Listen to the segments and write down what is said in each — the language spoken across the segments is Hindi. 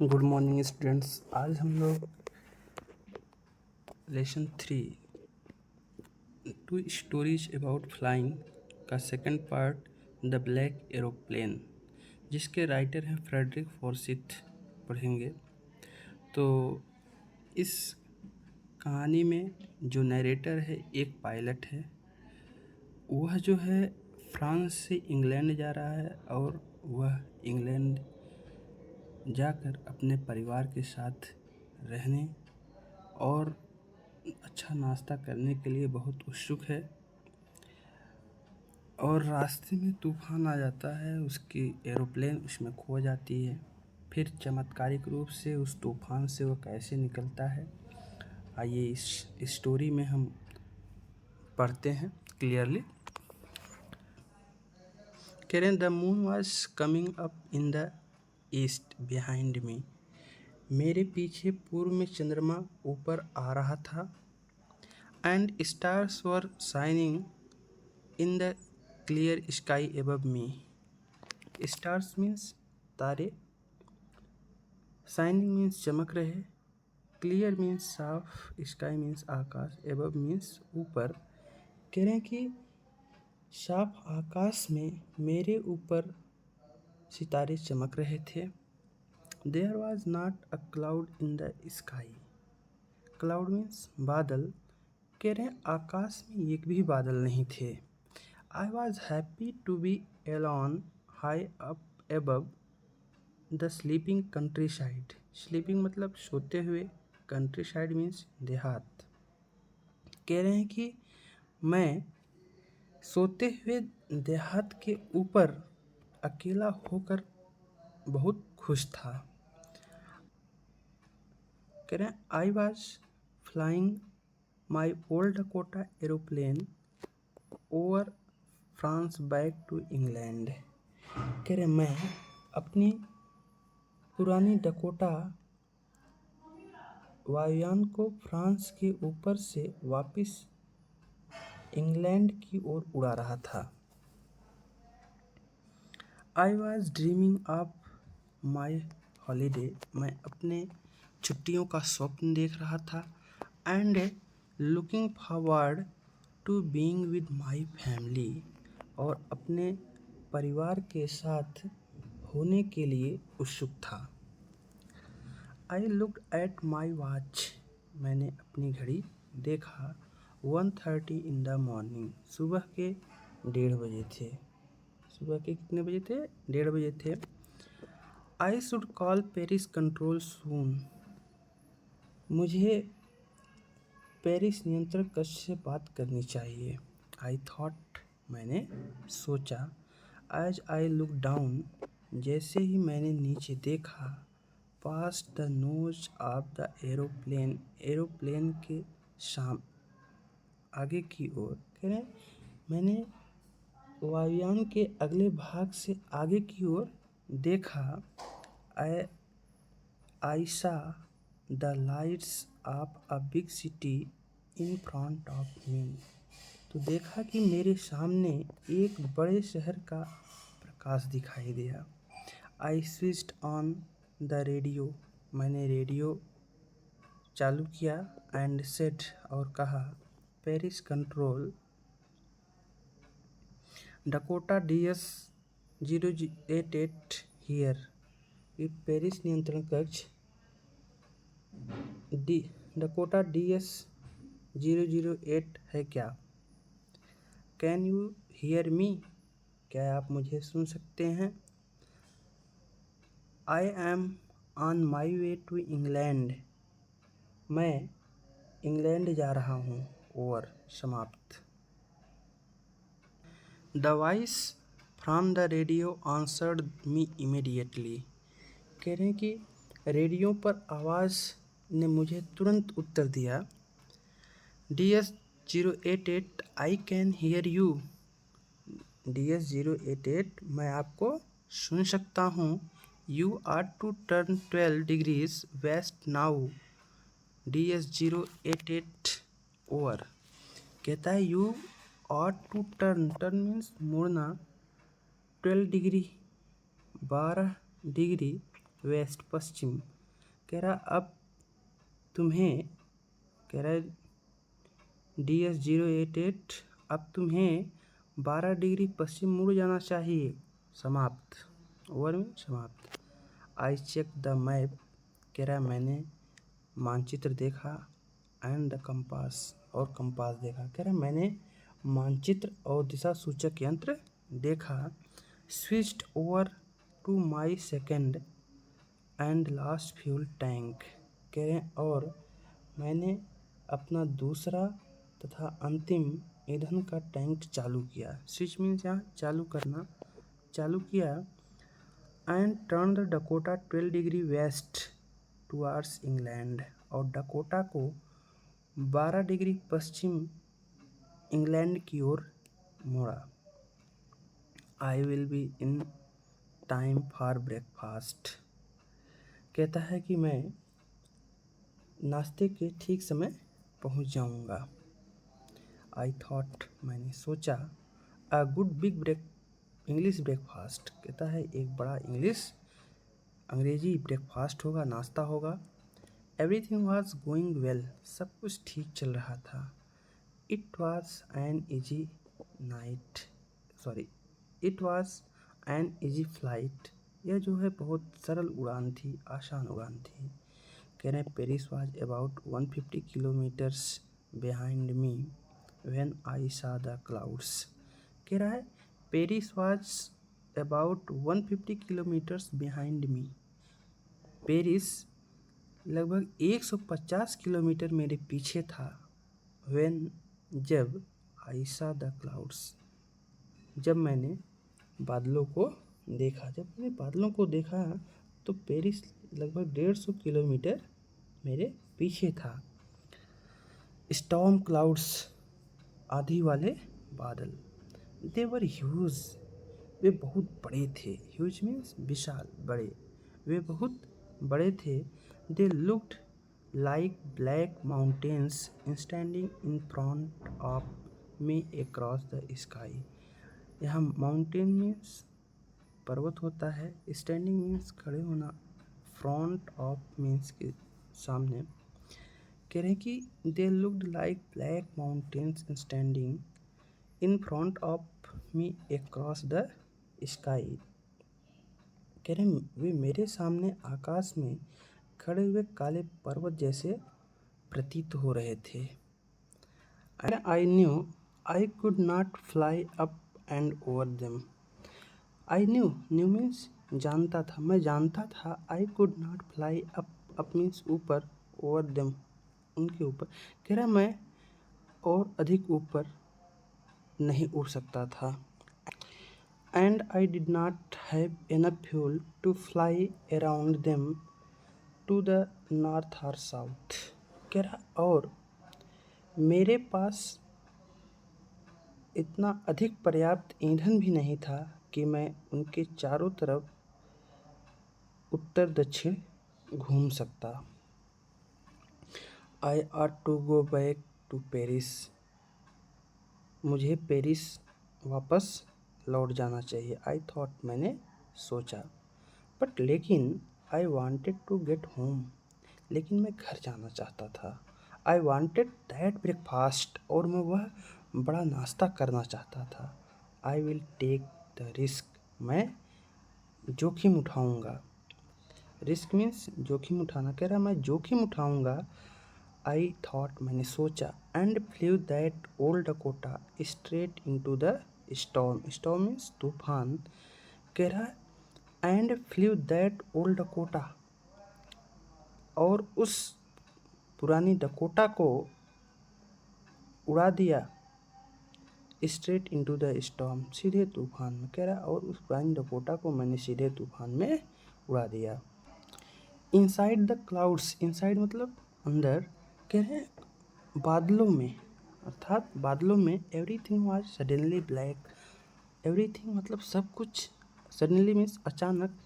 Good morning students. आज हम लोग lesson 3 two stories about flying का second part the black aeroplane, जिसके राइटर हैं फ्रेडरिक फॉर्सिथ, पढ़ेंगे। तो इस कहानी में जो नरेटर है एक पायलट है। वह जो है फ्रांस से इंग्लैंड जा रहा है और वह इंग्लैंड जाकर अपने परिवार के साथ रहने और अच्छा नाश्ता करने के लिए बहुत उत्सुक है। और रास्ते में तूफान आ जाता है, उसकी एरोप्लेन उसमें खो जाती है। फिर चमत्कारिक रूप से उस तूफान से वो कैसे निकलता है, आइए इस स्टोरी में हम पढ़ते हैं क्लियरली। करें the moon was coming up in the east behind me. मेरे पीछे पूर्व में चंद्रमा ऊपर आ रहा था। And stars were shining in the clear sky above me. Stars means तारे, शाइनिंग मीन्स चमक रहे, क्लियर मीन्स साफ, स्काई मीन्स आकाश, एबव मीन्स ऊपर। कह रहे हैं कि साफ आकाश में मेरे ऊपर सितारे चमक रहे थे। There was not a cloud in the sky. Cloud means बादल। कह रहे हैं आकाश में एक भी बादल नहीं थे। I was happy to be alone high up above the sleeping countryside. Sleeping मतलब सोते हुए, कंट्री साइड मीन्स देहात। कह रहे हैं कि मैं सोते हुए देहात के ऊपर अकेला होकर बहुत खुश था। कह रहे हैं I was flying my old Dakota aeroplane over France back to England. कह रहे मैं अपनी पुरानी डकोटा वायुयान को फ्रांस के ऊपर से वापस इंग्लैंड की ओर उड़ा रहा था। I was dreaming of my holiday. मैं अपने छुट्टियों का स्वप्न देख रहा था। And looking forward to being with my family. और अपने परिवार के साथ होने के लिए उत्सुक था। I looked at my watch. मैंने अपनी घड़ी देखा। 1:30 इन द मॉर्निंग। सुबह के 1:30 बजे थे। सुबह के कितने बजे थे? 1:30 बजे थे। I should call Paris control soon. मुझे पेरिस नियंत्रण कक्ष से बात करनी चाहिए। I thought. मैंने सोचा। As I look down. जैसे ही मैंने नीचे देखा। Pass the nose of the aeroplane. Aeroplane के आगे की ओर। कह रहे मैंने वायुयान के अगले भाग से आगे की ओर देखा। आई सा the lights of a big city in front of मी। तो देखा कि मेरे सामने एक बड़े शहर का प्रकाश दिखाई दिया। I switched on the radio. मैंने रेडियो चालू किया। एंड सेड और कहा, Paris control Dakota DS 088 here. ये पेरिस नियंत्रण कक्ष डकोटा DS 008 है क्या? Can you hear me? क्या आप मुझे सुन सकते हैं? I am on my way to England. मैं इंग्लैंड जा रहा हूँ। ओवर, समाप्त। The voice from the radio answered me immediately. कह रहे हैं कि रेडियो पर आवाज़ ने मुझे तुरंत उत्तर दिया। DS 088 I can hear you. DS 088 मैं आपको सुन सकता हूँ। You are to turn 12 degrees west now. DS 088 over. कहता है you are to turn means मुड़ना, 12 डिग्री 12 डिग्री वेस्ट पश्चिम। कह रहा अब तुम्हें, कह रहा DS088 अब तुम्हें 12 डिग्री पश्चिम मुड़ जाना चाहिए। समाप्त। ओवर में समाप्त। I check the map. कह रहा मैंने मानचित्र देखा एंड द कंपास और कंपास देखा। कह रहा मैंने मानचित्र और दिशा सूचक यंत्र देखा। Switched over to my second and last fuel tank. कह रहे और मैंने अपना दूसरा तथा अंतिम ईंधन का टैंक चालू किया। स्विच मीन्स यहाँ चालू करना। चालू किया and turn the Dakota 12 degree west towards England. और डकोटा को 12 डिग्री पश्चिम इंग्लैंड की ओर मोड़ा। I will be in time for breakfast. कहता है कि मैं नाश्ते के ठीक समय पहुंच जाऊंगा। आई थॉट मैंने सोचा a good big break English breakfast. कहता है एक बड़ा अंग्रेजी ब्रेकफास्ट होगा, नाश्ता होगा। Everything was going well. सब कुछ ठीक चल रहा था। It was an easy night sorry it was an easy flight. यह जो है बहुत सरल उड़ान थी, आसान उड़ान थी। कह रहे हैं Paris was about 150 kilometres behind me when I सा द क्लाउड्स। कह रहा है Paris was about 150 kilometres behind me. Paris लगभग 150 किलोमीटर मेरे पीछे था। व्हेन जब आई सा द क्लाउड्स, जब मैंने बादलों को देखा। जब मैंने बादलों को देखा तो पेरिस लगभग 150 किलोमीटर मेरे पीछे था। स्टॉर्म क्लाउड्स, आंधी वाले बादल। दे वर ह्यूज, वे बहुत बड़े थे। ह्यूज मीन्स विशाल, बड़े। वे बहुत बड़े थे। They looked like black mountains standing in front of me across the sky. यहाँ माउंटेन मीन्स पर्वत होता है, स्टैंडिंग मीन्स खड़े होना, फ्रंट ऑफ मीन्स के सामने। कह रहे हैं कि they looked like black mountains standing in front of me across the sky. कह रहे हैं वे मेरे सामने आकाश में खड़े हुए काले पर्वत जैसे प्रतीत हो रहे थे। And I knew I could not fly up and over them. I knew means जानता था, मैं जानता था। आई could not fly up means ऊपर, ओवर देम उनके ऊपर। कह रहा मैं और अधिक ऊपर नहीं उड़ सकता था। And I did not have enough fuel to fly around them to the north और साउथ। कह रहा और मेरे पास इतना अधिक पर्याप्त ईंधन भी नहीं था कि मैं उनके चारों तरफ उत्तर दक्षिण घूम सकता। I ought to go back to Paris. मुझे पेरिस वापस लौट जाना चाहिए। आई थॉट मैंने सोचा। बट लेकिन I wanted to get home, लेकिन मैं घर जाना चाहता था। आई वांटेड दैट ब्रेकफास्ट, और मैं वह बड़ा नाश्ता करना चाहता था। I will take the risk, मैं जोखिम उठाऊंगा। रिस्क मीन्स जोखिम उठाना। कह रहा मैं जोखिम उठाऊंगा। आई थॉट मैंने सोचा। And flu that old Dakota straight into the storm. Storm means तूफान। कह रहा and flu that old Dakota, और उस पुरानी डकोटा को उड़ा दिया। स्ट्रेट इनटू द स्टॉर्म, सीधे तूफान में। कह रहा और उस पुरानी डकोटा को मैंने सीधे तूफान में उड़ा दिया। इनसाइड द क्लाउड्स, इनसाइड मतलब अंदर। कह रहे हैं बादलों में, अर्थात बादलों में। Everything was suddenly black. Everything मतलब सब कुछ। सडनली मीन्स अचानक,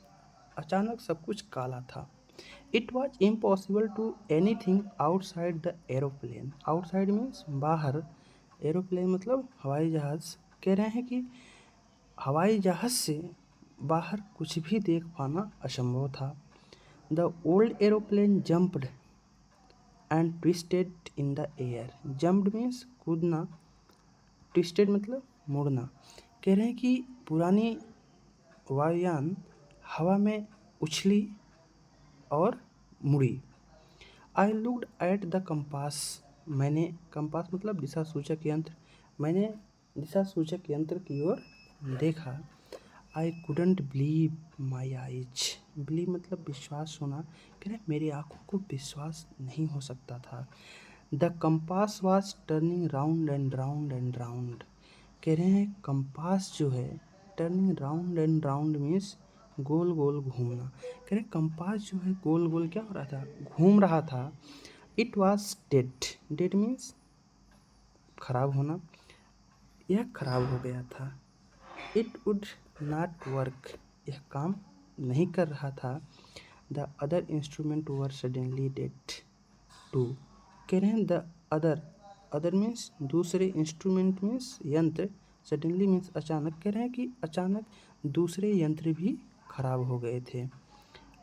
अचानक सब कुछ काला था। It was impossible to anything outside the aeroplane. Outside means बाहर, एरोप्लेन मतलब हवाई जहाज़। कह रहे हैं कि हवाई जहाज़ से बाहर कुछ भी देख पाना असंभव था। The old aeroplane jumped and twisted in the air. Jumped means कूदना, ट्विस्टेड मतलब मुड़ना। कह रहे हैं कि पुरानी वायुयान हवा में उछली और मुड़ी। I looked at the compass. मैंने, कंपास मतलब दिशा सूचक यंत्र, मैंने दिशा सूचक यंत्र की ओर देखा। I couldn't believe my eyes. Believe मतलब विश्वास होना। कह रहे मेरी आंखों को विश्वास नहीं हो सकता था। The compass was turning round and round and round. कह रहे हैं कंपास जो है turning round and round means गोल गोल घूमना। कह रहे कंपास जो है गोल गोल क्या हो रहा था, घूम रहा था। It was dead. Dead means खराब होना, यह खराब हो गया था। इट वुड नॉट वर्क, यह काम नहीं कर रहा था। The other instrument were suddenly dead too. कह रहे हैं द अदर, अदर मीन्स दूसरे, इंस्ट्रूमेंट मीन्स यंत्र, सडनली मीन्स अचानक। कह रहे हैं कि अचानक दूसरे यंत्र भी खराब हो गए थे।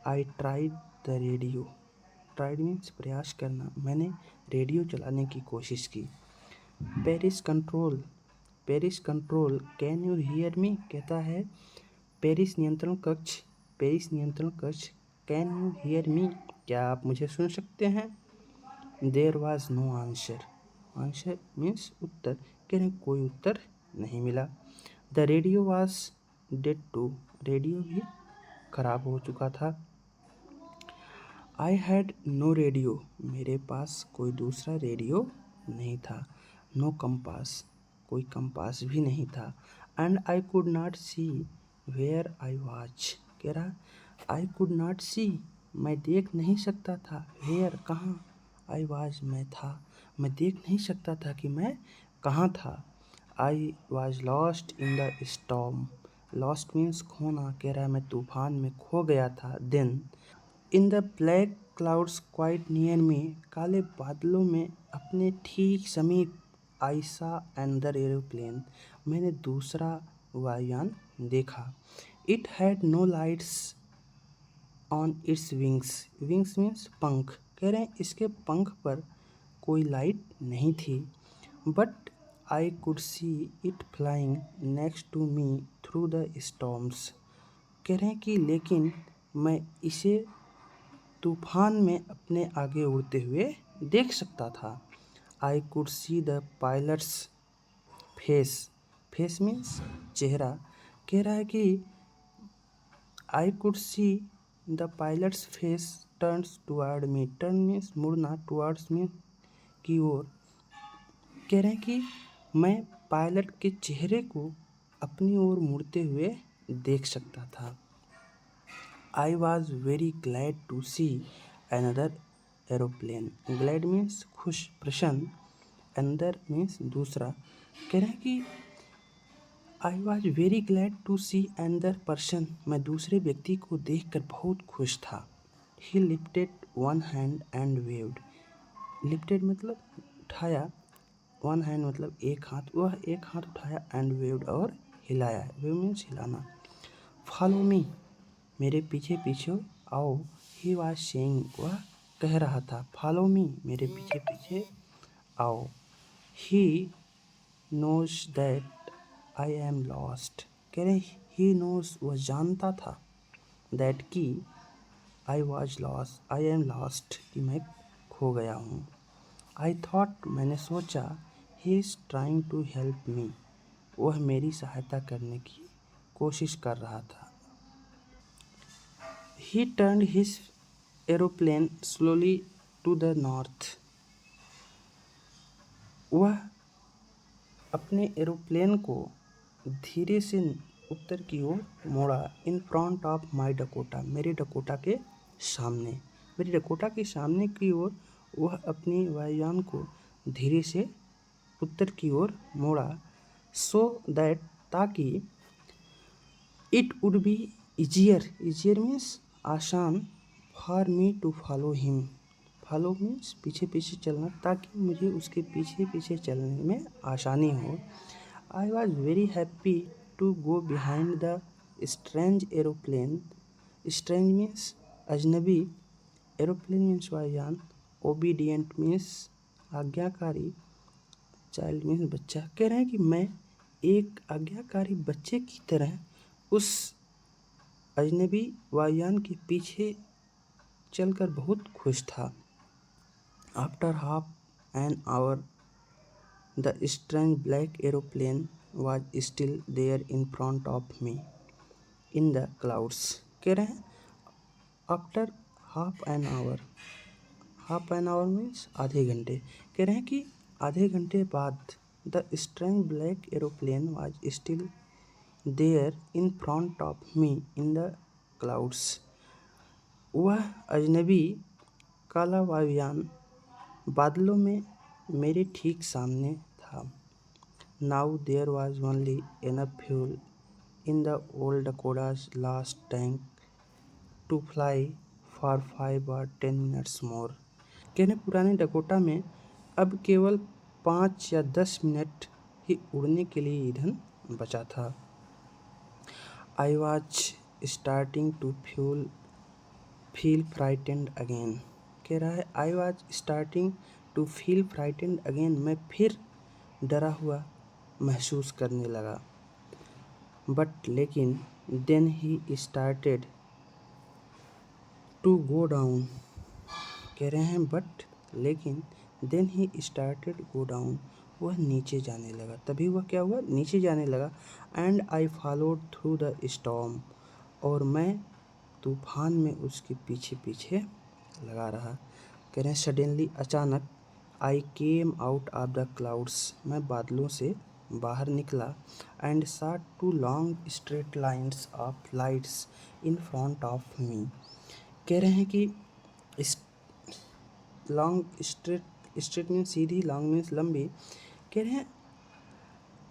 I tried the radio. Tried means प्रयास करना। मैंने रेडियो चलाने की कोशिश की। Paris control, Paris control can you hear मी। कहता है पेरिस नियंत्रण कक्ष, पेरिस नियंत्रण कक्ष कैन यू हियर मी, क्या आप मुझे सुन सकते हैं। There was no answer. Answer means उत्तर। कह रहे कोई उत्तर नहीं मिला। The radio was dead too. Radio भी खराब हो चुका था। I had no radio. मेरे पास कोई दूसरा रेडियो नहीं था। नो कंपास, कोई कंपास भी नहीं था। And I could not see where I watch. कह रहा आई कुड नॉट सी, मैं देख नहीं सकता था। वेयर कहाँ, आई वॉज मैं था, मैं देख नहीं सकता था कि मैं कहाँ था। I was lost in the storm. Lost means खोना। कह रहा है मैं तूफान में खो गया था। Then in the black clouds quite near me. काले बादलों में अपने ठीक समीप आई सा अनदर एरोप्लेन। मैंने दूसरा वायुयान देखा। It had no lights on its wings. Wings means पंख। कह रहे हैं इसके पंख पर कोई लाइट नहीं थी। But I could see it flying next to me through the storms. कह रहे हैं कि लेकिन मैं इसे तूफान में अपने आगे उड़ते हुए देख सकता था। आई could see the pilots face. Face means चेहरा। कह रहा है कि आई could see the pilots face turns toward me. Turn means मुड़ना, टुवर्ड्स मीन्स की ओर। कह रहे हैं कि मैं पायलट के चेहरे को अपनी ओर मुड़ते हुए देख सकता था। I was very glad to see another aeroplane. Glad means खुश, प्रसन्न। अनदर मीन्स दूसरा। कह रहे हैं कि I was very glad to see another person. मैं दूसरे व्यक्ति को देखकर बहुत खुश था। He lifted one hand and waved. Lifted मतलब उठाया, वन हैंड मतलब एक हाथ, वह एक हाथ उठाया एंड वेव्ड और हिलाया। वेव मीन्स हिलाना। फॉलो मी, मेरे पीछे पीछे आओ। ही वॉज सेइंग, वह कह रहा था। फॉलो मी, मेरे पीछे पीछे आओ। He knows that I am lost. कह रहे ही नोज, वह जानता था। दैट कि I was lost, I am lost कि मैं खो गया हूँ। आई थॉट, मैंने सोचा। He is trying to help me, वह मेरी सहायता करने की कोशिश कर रहा था। He turned his aeroplane slowly to the north. वह अपने एरोप्लेन को धीरे से उत्तर की ओर मोड़ा। इन फ्रंट ऑफ माई डकोटा, मेरे डकोटा के सामने, मेरी डकोटा के सामने की ओर वह अपनी वायुयान को धीरे से उत्तर की ओर मोड़ा। सो दैट, ताकि it would be easier, easier means आसान, for me to follow him. Follow means पीछे पीछे चलना, ताकि मुझे उसके पीछे पीछे चलने में आसानी हो। I was very happy to go behind the strange aeroplane. Strange means अजनबी, एरोप्लेन मीन्स वायुयान, ओबीडियंट मीन्स आज्ञाकारी, चाइल्ड मीन्स बच्चा। कह रहे हैं कि मैं एक आज्ञाकारी बच्चे की तरह उस अजनबी वायुयान के पीछे चलकर बहुत खुश था। After half an our the strange black aeroplane was still there in front of me in the clouds। कह रहे हैं after half an hour means आधे घंटे। कह रहे हैं कि आधे घंटे बाद the strange black aeroplane was still there in front of me in the clouds. वह अजनबी काला वायुयान बादलों में मेरे ठीक सामने था। Now there was only enough fuel in the old Dakota's last tank to fly for 5 or 10 minutes more। कहने पुराने डकोटा में अब केवल 5 या 10 मिनट ही उड़ने के लिए ईंधन बचा था। I was starting to feel frightened again। कह रहा है I was starting to feel frightened again। मैं फिर डरा हुआ महसूस करने लगा। बट लेकिन then he started to go down. कह रहे हैं बट लेकिन then he started go down. वह नीचे जाने लगा। तभी वह क्या हुआ? नीचे जाने लगा। And I followed through the storm. और मैं तूफान में उसके पीछे पीछे लगा रहा। कह रहे हैं सडनली अचानक I came out of the clouds. मैं बादलों से बाहर निकला। And saw 2 long straight lines of lights in front of me. कह रहे हैं कि इस लॉन्ग स्ट्रेट मीन्स सीधी, लॉन्ग मीन्स लंबी। कह रहे हैं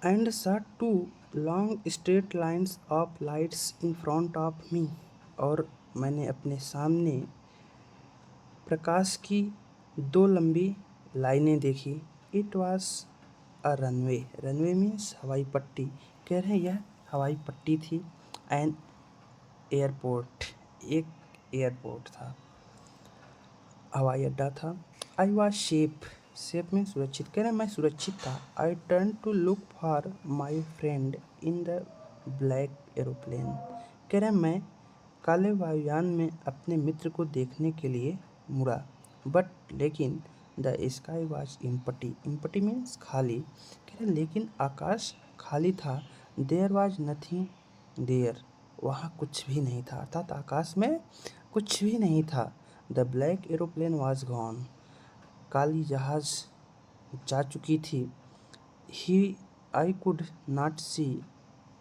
and saw 2 long straight lines of lights in front of me. और मैंने अपने सामने प्रकाश की 2 लंबी लाइनें देखी। It was a runway. Runway means हवाई पट्टी। कह रहे हैं यह हवाई पट्टी थी। एन एयरपोर्ट, एक एयरपोर्ट था, हवाई अड्डा था। आई वॉज सेफ में सुरक्षित। कह रहे हैं मैं सुरक्षित था। I turn to look for my friend in the black aeroplane. कह रहे हैं मैं काले वायुयान में अपने मित्र को देखने के लिए मुड़ा। बट लेकिन the sky was empty means खाली। कह रहे लेकिन आकाश खाली था। There was nothing there. वहाँ कुछ भी नहीं था, अर्थात आकाश में कुछ भी नहीं था। The black aeroplane was gone. काली जहाज जा चुकी थी। He I could not see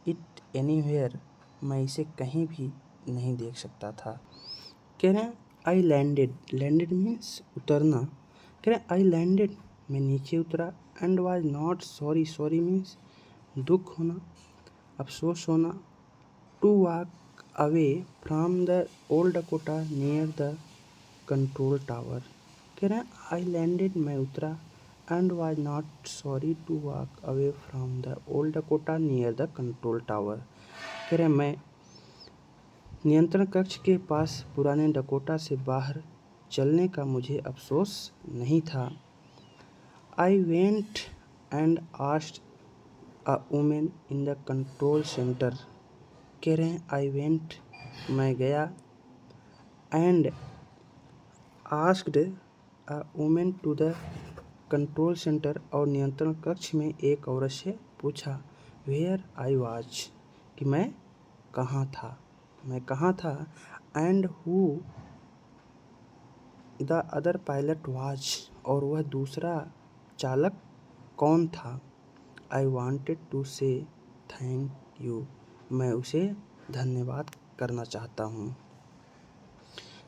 it anywhere. मैं इसे कहीं भी नहीं देख सकता था। कह रहे हैं आई लैंडेड मीन्स उतरना। कह रहे हैं आई लैंडेड, मैं नीचे उतरा। And was not sorry means दुख होना, अफसोस होना। To walk away from the old Dakota near the control tower. कह रहे हैं आई लैंडेड, मैं उतरा। And was not sorry to walk away from the old Dakota near the control tower. कह रहे हैं मैं नियंत्रण कक्ष के पास पुराने डकोटा से बाहर चलने का मुझे अफसोस नहीं था। I went and asked a woman in the control centre. कह रहे हैं आई वेंट, मैं गया। And asked a woman to the control centre, और नियंत्रण कक्ष में एक औरत से पूछा वेयर आई वाज, कि मैं कहाँ था। And who the other pilot was, और वह दूसरा चालक कौन था। आई वॉन्टेड टू से थैंक यू, मैं उसे धन्यवाद करना चाहता हूँ।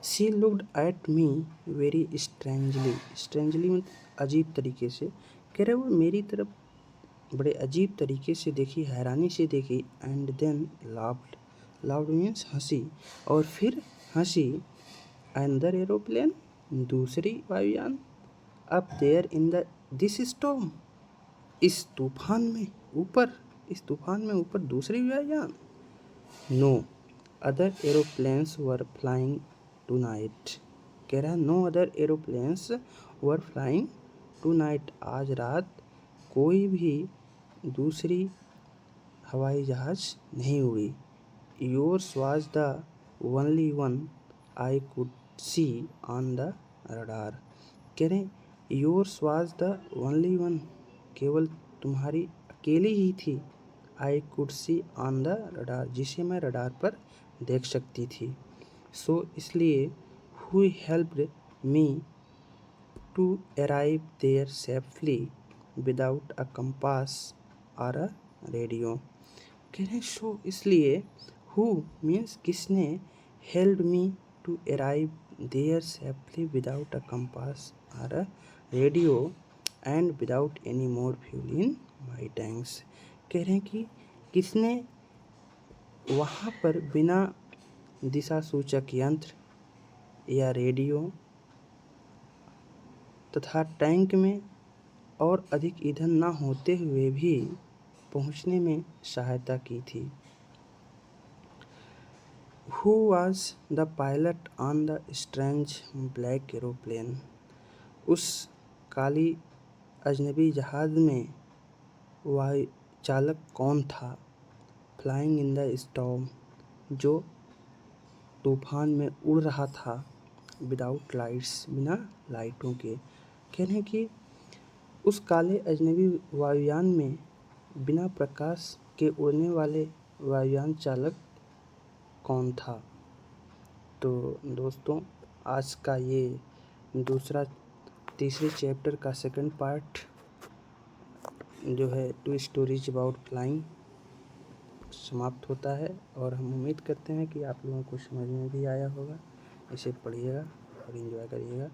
She looked at me very strangely मतलब अजीब तरीके से। कह रहे वो मेरी तरफ बड़े अजीब तरीके से देखी, हैरानी से देखी। एंड देन लाउड मीन्स हंसी, और फिर हंसी। अंदर एरोप्लेन, दूसरी वायुयान। Up there in the this storm, इस तूफान में ऊपर दूसरी वायुयान। No other aeroplanes were flying tonight. कह रहा है no other aeroplanes were flying tonight. आज रात कोई भी दूसरी हवाई जहाज नहीं उड़ी। Yours was the only one I could see on the radar. कह रहे yours was the only one, केवल तुम्हारी अकेली ही थी, I could see on the radar, जिसे मैं रडार पर देख सकती थी। सो इसलिए who helped me to arrive there safely without a compass और अ रेडियो। कह रहे सो इसलिए हु मीन्स किसने, help me to arrive there safely without a compass और a radio and without any more fuel in my tanks. कह रहे हैं कि किसने वहाँ पर बिना दिशा सूचक यंत्र या रेडियो तथा टैंक में और अधिक ईंधन न होते हुए भी पहुँचने में सहायता की थी। Who was the pilot on the strange black aeroplane? उस काली अजनबी जहाज में वायु चालक कौन था? फ्लाइंग इन द स्टॉर्म, जो तूफान में उड़ रहा था। विदाउट लाइट्स, बिना लाइटों के। कह रहे हैं कि उस काले अजनबी वायुयान में बिना प्रकाश के उड़ने वाले वायुयान चालक कौन था। तो दोस्तों आज का ये तीसरे चैप्टर का सेकंड पार्ट जो है टू स्टोरीज अबाउट फ्लाइंग समाप्त होता है, और हम उम्मीद करते हैं कि आप लोगों को समझ में भी आया होगा। इसे पढ़िएगा और एंजॉय करिएगा।